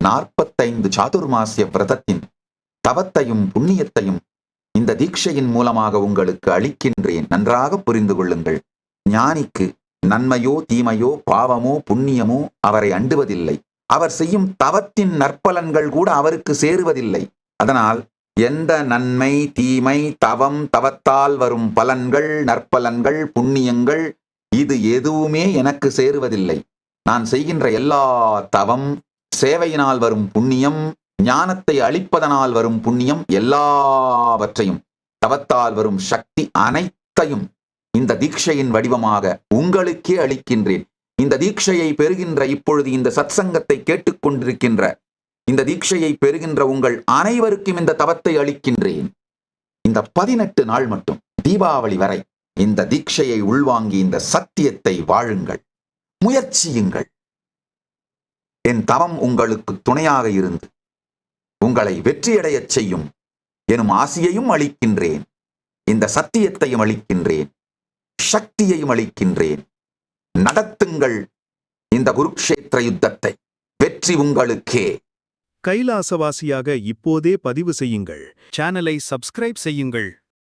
45 சாதுர்மாசிய விரதத்தின் தவத்தையும் புண்ணியத்தையும் இந்த தீட்சையின் மூலமாக உங்களுக்கு அளிக்கின்றேன். நன்றாக புரிந்து கொள்ளுங்கள். ஞானிக்கு நன்மையோ தீமையோ பாவமோ புண்ணியமோ அவரை அண்டுவதில்லை. அவர் செய்யும் தவத்தின் நற்பலன்கள் கூட அவருக்கு சேருவதில்லை. அதனால் எந்த நன்மை தீமை தவம் தவத்தால் வரும் பலன்கள் நற்பலன்கள் புண்ணியங்கள் இது எதுவுமே எனக்கு சேருவதில்லை. நான் செய்கின்ற எல்லா தவம் சேவையினால் வரும் புண்ணியம் ஞானத்தை அளிப்பதனால் வரும் புண்ணியம் எல்லாவற்றையும் தவத்தால் வரும் சக்தி அனைத்தையும் இந்த தீட்சையின் வடிவமாக உங்களுக்கே அளிக்கின்றேன். இந்த தீட்சையை பெறுகின்ற இப்பொழுது இந்த சத்சங்கத்தை கேட்டுக்கொண்டிருக்கின்ற இந்த தீட்சையை பெறுகின்ற உங்கள் அனைவருக்கும் இந்த தவத்தை அளிக்கின்றேன். இந்த 18 நாள் மட்டும் தீபாவளி வரை இந்த தீட்சையை உள்வாங்கி இந்த சத்தியத்தை வாழுங்கள், முயற்சியுங்கள். என் தவம் உங்களுக்கு துணையாக இருந்து உங்களை வெற்றியடையச் செய்யும் எனும் ஆசியையும் அளிக்கின்றேன். இந்த சத்தியத்தையும் அளிக்கின்றேன், சக்தியையும் அளிக்கின்றேன். நடத்துங்கள் இந்த குருக்ஷேத்திர யுத்தத்தை. வெற்றி உங்களுக்கே. கைலாசவாசியாக இப்போதே பதிவு செய்யுங்கள். சேனலை சப்ஸ்கிரைப் செய்யுங்கள்.